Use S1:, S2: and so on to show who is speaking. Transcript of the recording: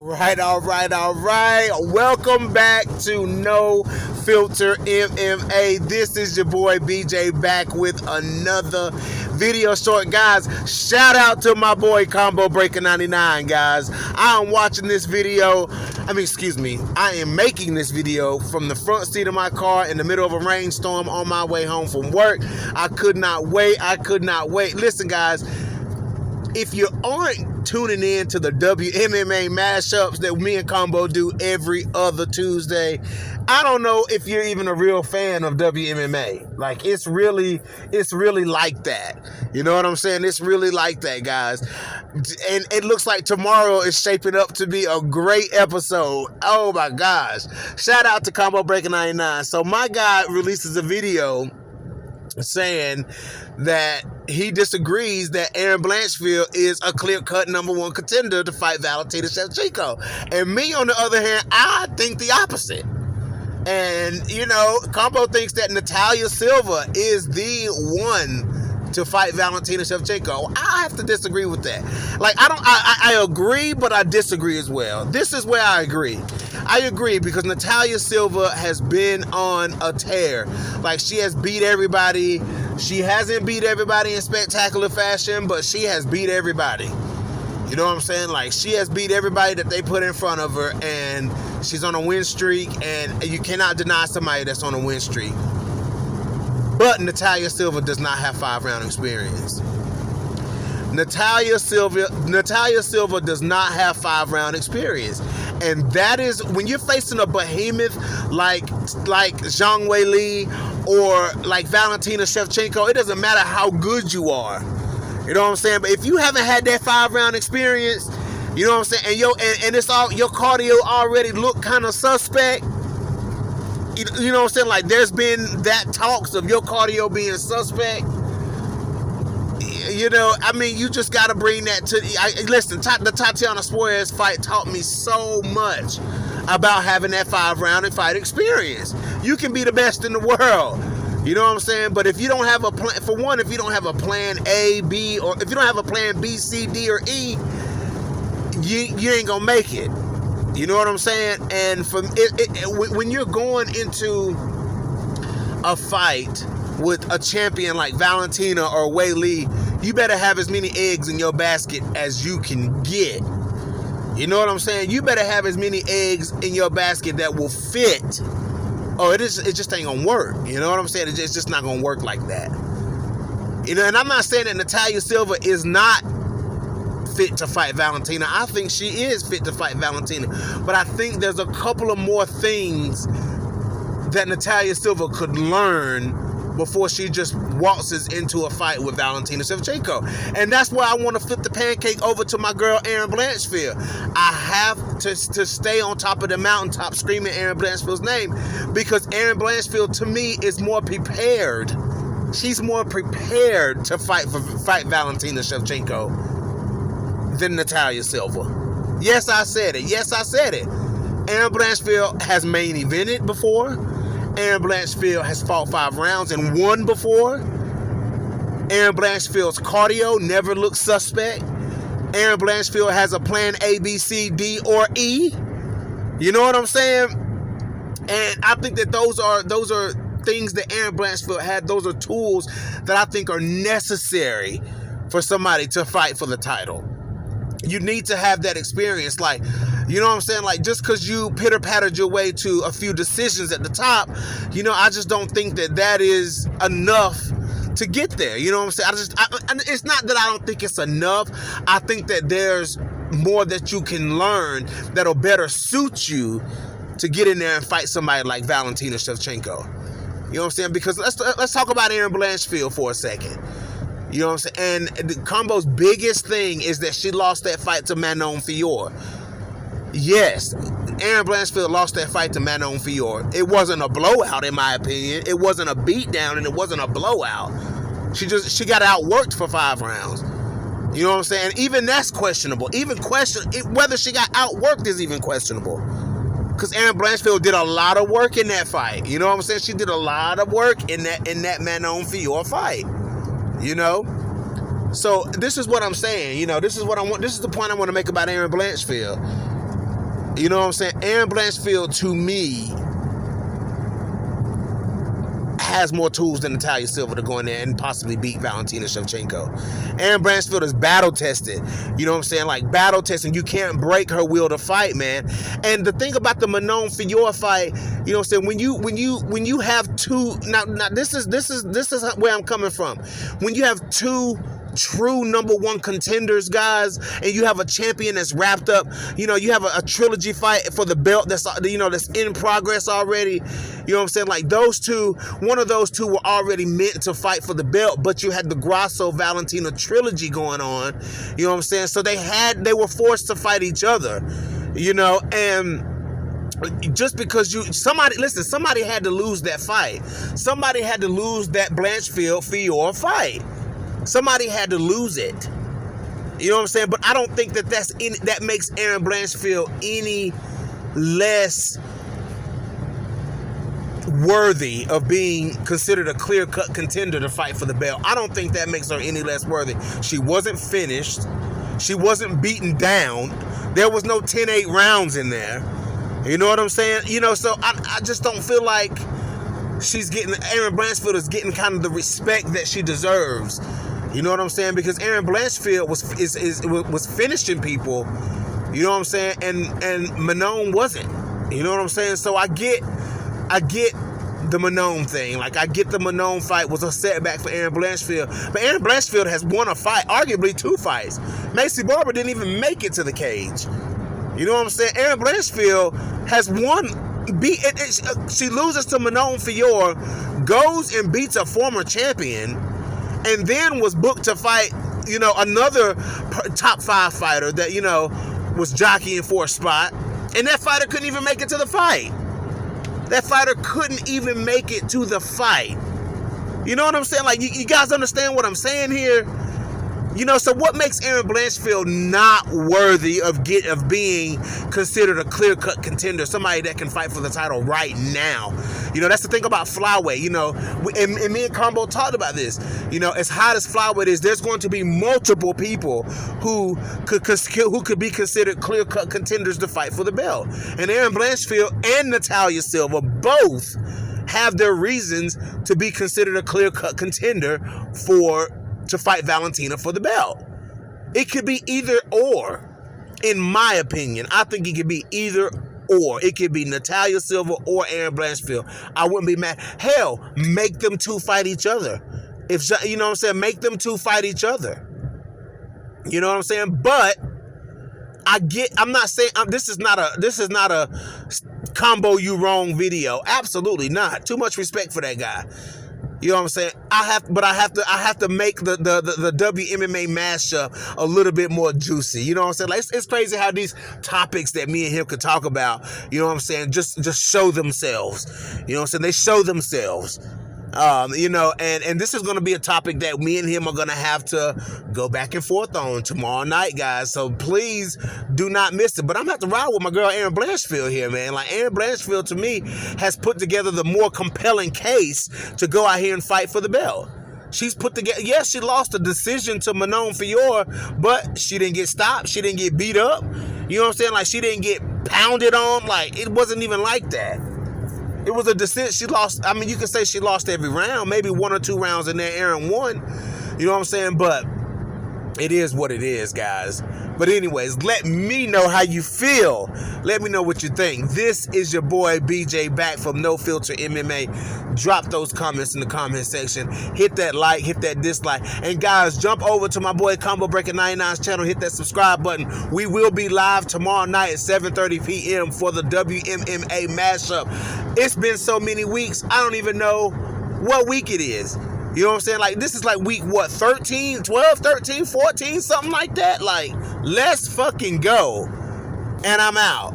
S1: All right. Welcome back to No Filter MMA. This is your boy BJ back with another video short, guys. Shout out to my boy Combo Breaker 99, guys. I am watching this video. I am making this video from the front seat of my car in the middle of a rainstorm on my way home from work. I could not wait. Listen, guys, if you aren't tuning in to the WMMA mashups that me and Combo do every other Tuesday, I don't know if you're even a real fan of WMMA. Like, it's really like that. You know what I'm saying? It's really like that, guys. And it looks like tomorrow is shaping up to be a great episode. Oh my gosh. Shout out to Combo Breaker 99. So my guy releases a video saying that he disagrees that Erin Blanchfield is a clear-cut number one contender to fight Valentina Shevchenko. And me, on the other hand, I think the opposite. And, Combo thinks that Natalia Silva is the one to fight Valentina Shevchenko. I have to disagree with that. Like, I agree, but I disagree as well. This is where I agree. I agree because Natalia Silva has been on a tear. Like, she has beat everybody. She hasn't beat everybody in spectacular fashion, but she has beat everybody. You know what I'm saying? Like, she has beat everybody that they put in front of her, and she's on a win streak, and you cannot deny somebody that's on a win streak. But Natalia Silva does not have 5-round experience. Natalia Silva does not have 5-round experience. And that is, when you're facing a behemoth like Zhang Weili or like Valentina Shevchenko, it doesn't matter how good you are. You know what I'm saying? But if you haven't had that 5-round experience, you know what I'm saying, and it's all, your cardio already look kind of suspect. You know what I'm saying? Like, there's been that talks of your cardio being suspect. You just got to bring that to... Listen, the Tatiana Suarez fight taught me so much about having that 5-round fight experience. You can be the best in the world. You know what I'm saying? But if you don't have a plan... For one, if you don't have a plan A, B, or if you don't have a plan B, C, D, or E, you ain't going to make it. You know what I'm saying? And when you're going into a fight with a champion like Valentina or Weili, you better have as many eggs in your basket as you can get. You know what I'm saying? You better have as many eggs in your basket that will fit. Oh, it just ain't gonna work. You know what I'm saying? It's just not gonna work like that. And I'm not saying that Natalia Silva is not fit to fight Valentina. I think she is fit to fight Valentina. But I think there's a couple of more things that Natalia Silva could learn before she just waltzes into a fight with Valentina Shevchenko. And that's why I want to flip the pancake over to my girl Erin Blanchfield. I have to stay on top of the mountaintop screaming Erin Blanchfield's name, because Erin Blanchfield, to me, is more prepared. She's more prepared to fight Valentina Shevchenko than Natalia Silva. Yes, I said it. Erin Blanchfield has main evented before. Erin Blanchfield has fought 5 rounds and won before. Erin Blanchfield's cardio never looks suspect. Erin Blanchfield has a plan A, B, C, D, or E. You know what I'm saying? And I think that those are things that Erin Blanchfield had. Those are tools that I think are necessary for somebody to fight for the title. You need to have that experience. Like, you know what I'm saying? Like, just because you pitter-pattered your way to a few decisions at the top, I just don't think that is enough to get there. You know what I'm saying? It's not that I don't think it's enough. I think that there's more that you can learn that'll better suit you to get in there and fight somebody like Valentina Shevchenko. You know what I'm saying? Because let's talk about Erin Blanchfield for a second. You know what I'm saying? And the Combo's biggest thing is that she lost that fight to Manon Fiorot. Yes, Erin Blanchfield lost that fight to Manon Fiorot. It wasn't a blowout, in my opinion. It wasn't a beatdown, and it wasn't a blowout. She got outworked for 5 rounds. You know what I'm saying? Even that's questionable. Whether she got outworked is even questionable. Because Erin Blanchfield did a lot of work in that fight. You know what I'm saying? She did a lot of work in that Manon Fiorot fight. So this is what I'm saying. This is the point I want to make about Erin Blanchfield. You know what I'm saying? Erin Blanchfield, to me, has more tools than Natalia Silva to go in there and possibly beat Valentina Shevchenko. Erin Blanchfield is battle tested. You know what I'm saying? Like battle testing. You can't break her will to fight, man. And the thing about the Manon Fior fight, you know what I'm saying? When you have two, now this is where I'm coming from. When you have two true number one contenders, guys, and you have a champion that's wrapped up, you know, you have a trilogy fight for the belt that's, you know, that's in progress already. You know what I'm saying? Like those two, one of those two were already meant to fight for the belt, but you had the Grasso Valentina trilogy going on. You know what I'm saying? So they were forced to fight each other, you know, and just because somebody had to lose that fight. Somebody had to lose that Blanchfield Fior fight. Somebody had to lose it. You know what I'm saying? But I don't think that makes Erin Blanchfield any less worthy of being considered a clear-cut contender to fight for the belt. I don't think that makes her any less worthy. She wasn't finished. She wasn't beaten down. There was no 10-8 rounds in there. You know what I'm saying? You know, so I just don't feel like Erin Blanchfield is getting kind of the respect that she deserves. You know what I'm saying? Because Erin Blanchfield was finishing people. You know what I'm saying? And Manon wasn't. You know what I'm saying? So I get the Manon thing. Like, I get the Manon fight was a setback for Erin Blanchfield. But Erin Blanchfield has won a fight, arguably 2 fights. Macy Barber didn't even make it to the cage. You know what I'm saying? Erin Blanchfield has won. She loses to Manon Fior, goes and beats a former champion, and then was booked to fight, you know, another top 5 fighter that, you know, was jockeying for a spot. And that fighter couldn't even make it to the fight. That fighter couldn't even make it to the fight. You know what I'm saying? Like, you guys understand what I'm saying here? You know, so what makes Erin Blanchfield not worthy of being considered a clear-cut contender, somebody that can fight for the title right now? You know, that's the thing about Flyweight. You know, and me and Combo talked about this. You know, as hot as Flyweight is, there's going to be multiple people who could be considered clear-cut contenders to fight for the belt. And Erin Blanchfield and Natalia Silva both have their reasons to be considered a clear-cut contender to fight Valentina for the belt. It could be either or, in my opinion. I think it could be either or. It could be Natalia Silva or Erin Blanchfield. I wouldn't be mad. Hell, make them two fight each other. You know what I'm saying? Make them two fight each other. You know what I'm saying? But I'm not saying this is not a combo you wrong video. Absolutely not. Too much respect for that guy. You know what I'm saying? I have to make the WMMA mashup a little bit more juicy. You know what I'm saying? Like, it's crazy how these topics that me and him could talk about, you know what I'm saying, just show themselves. You know what I'm saying? They show themselves. You know, and this is going to be a topic that me and him are going to have to go back and forth on tomorrow night, guys. So please do not miss it. But I'm going to have to ride with my girl Erin Blanchfield here, man. Like, Erin Blanchfield, to me, has put together the more compelling case to go out here and fight for the belt. She's put together, yes, she lost a decision to Manon Fior, but she didn't get stopped. She didn't get beat up. You know what I'm saying? Like, she didn't get pounded on. Like, it wasn't even like that. It was a decision. She lost. I mean, you can say she lost every round. Maybe 1 or 2 rounds in there, Erin won. You know what I'm saying? But it is what it is, guys. But anyways, let me know how you feel. Let me know what you think. This is your boy BJ back from No Filter MMA. Drop those comments in the comment section. Hit that like, hit that dislike. And guys, jump over to my boy Combo Breaker 99's channel. Hit that subscribe button. We will be live tomorrow night at 7:30 p.m. for the WMMA mashup. It's been so many weeks, I don't even know what week it is. You know what I'm saying? Like, this is like week, what, 13, 12, 13, 14, something like that? Like, let's fucking go. And I'm out.